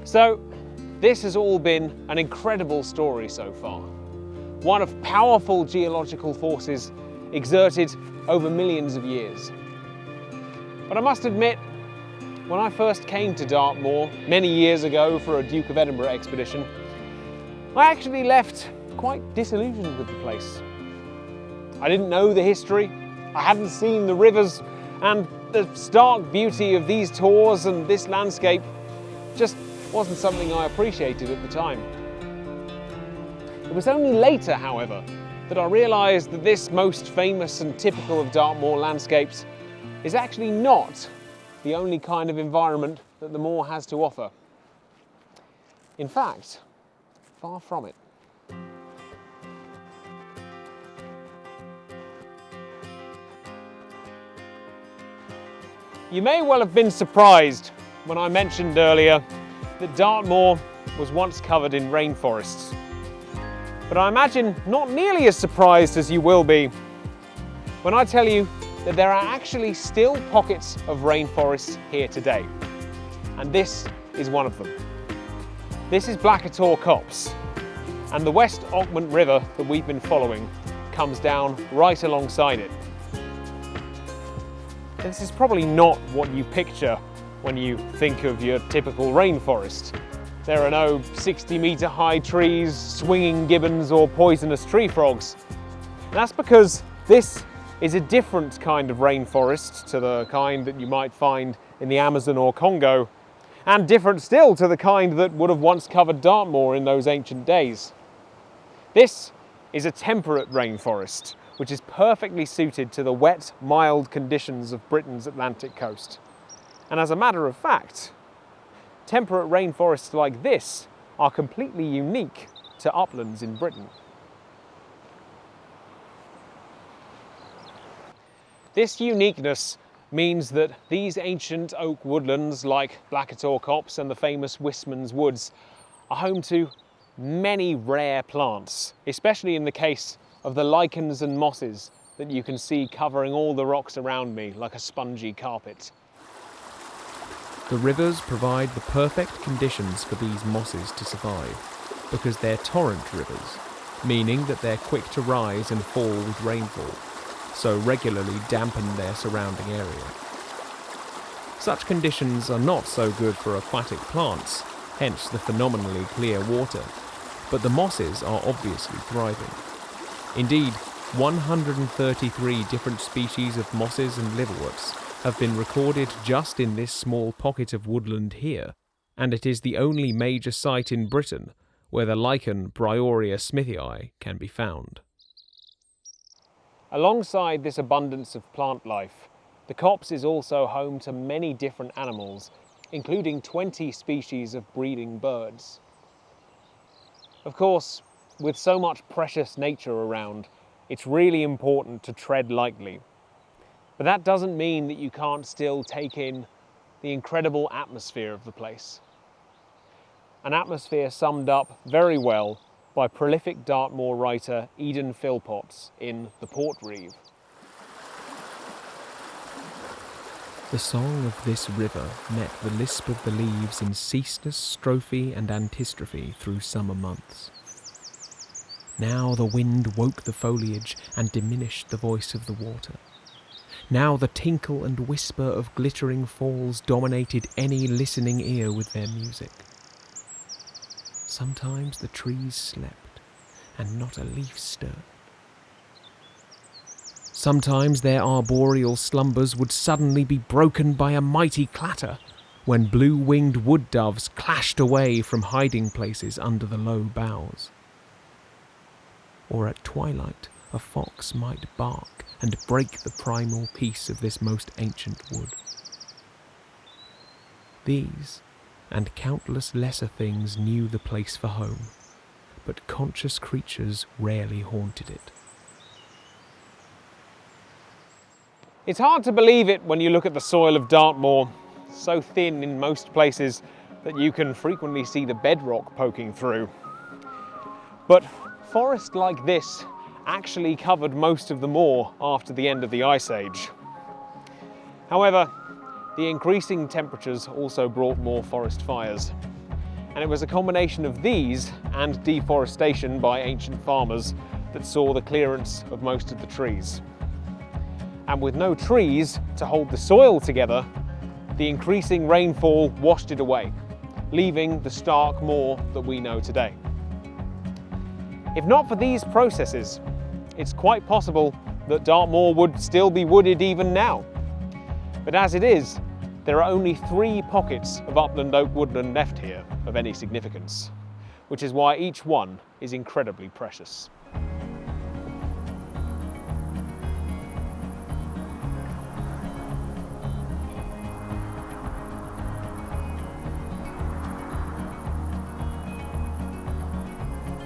So, this has all been an incredible story so far. One of powerful geological forces exerted over millions of years. But I must admit, when I first came to Dartmoor many years ago for a Duke of Edinburgh expedition, I actually left quite disillusioned with the place. I didn't know the history, I hadn't seen the rivers, and the stark beauty of these tours and this landscape just wasn't something I appreciated at the time. It was only later, however, that I realised that this most famous and typical of Dartmoor landscapes is actually not the only kind of environment that the moor has to offer. In fact, far from it. You may well have been surprised when I mentioned earlier that Dartmoor was once covered in rainforests. But I imagine not nearly as surprised as you will be when I tell you that there are actually still pockets of rainforests here today. And this is one of them. This is Blackatore Copse, and the West Ogmont River that we've been following comes down right alongside it. This is probably not what you picture when you think of your typical rainforest. There are no 60-metre high trees, swinging gibbons or poisonous tree frogs. And that's because this is a different kind of rainforest to the kind that you might find in the Amazon or Congo, and different still to the kind that would have once covered Dartmoor in those ancient days. This is a temperate rainforest, which is perfectly suited to the wet, mild conditions of Britain's Atlantic coast. And as a matter of fact, temperate rainforests like this are completely unique to uplands in Britain. This uniqueness means that these ancient oak woodlands like Blackatore Copse and the famous Wistman's Woods are home to many rare plants, especially in the case of the lichens and mosses that you can see covering all the rocks around me like a spongy carpet. The rivers provide the perfect conditions for these mosses to survive because they're torrent rivers, meaning that they're quick to rise and fall with rainfall, so regularly dampen their surrounding area. Such conditions are not so good for aquatic plants, hence the phenomenally clear water, but the mosses are obviously thriving. Indeed, 133 different species of mosses and liverworts have been recorded just in this small pocket of woodland here, and it is the only major site in Britain where the lichen Bryoria smithii can be found. Alongside this abundance of plant life, the copse is also home to many different animals, including 20 species of breeding birds. Of course, with so much precious nature around, it's really important to tread lightly. But that doesn't mean that you can't still take in the incredible atmosphere of the place. An atmosphere summed up very well by prolific Dartmoor writer Eden Philpotts in The Portreeve. The song of this river met the lisp of the leaves in ceaseless strophe and antistrophe through summer months. Now the wind woke the foliage and diminished the voice of the water. Now the tinkle and whisper of glittering falls dominated any listening ear with their music. Sometimes the trees slept, and not a leaf stirred. Sometimes their arboreal slumbers would suddenly be broken by a mighty clatter, when blue-winged wood doves clashed away from hiding places under the low boughs. Or at twilight, a fox might bark and break the primal peace of this most ancient wood. These, and countless lesser things, knew the place for home, but conscious creatures rarely haunted it. It's hard to believe it when you look at the soil of Dartmoor, so thin in most places that you can frequently see the bedrock poking through. But forest like this actually covered most of the moor after the end of the Ice Age. However, the increasing temperatures also brought more forest fires. And it was a combination of these and deforestation by ancient farmers that saw the clearance of most of the trees. And with no trees to hold the soil together, the increasing rainfall washed it away, leaving the stark moor that we know today. If not for these processes, it's quite possible that Dartmoor would still be wooded even now. But as it is, there are only 3 pockets of upland oak woodland left here of any significance, which is why each one is incredibly precious.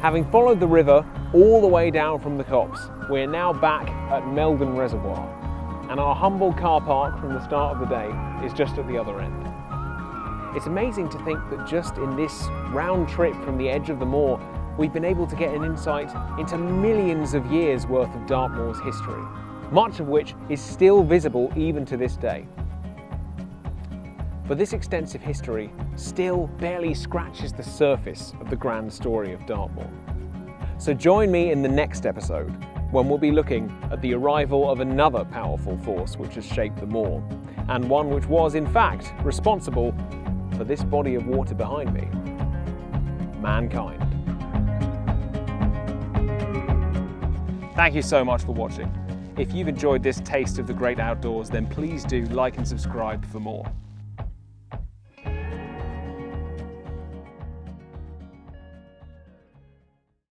Having followed the river all the way down from the copse, we're now back at Meldon Reservoir, and our humble car park from the start of the day is just at the other end. It's amazing to think that just in this round trip from the edge of the moor, we've been able to get an insight into millions of years worth of Dartmoor's history, much of which is still visible even to this day. But this extensive history still barely scratches the surface of the grand story of Dartmoor. So join me in the next episode, when we'll be looking at the arrival of another powerful force which has shaped the moor, and one which was in fact responsible for this body of water behind me: mankind. Thank you so much for watching. If you've enjoyed this taste of the great outdoors, then please do like and subscribe for more.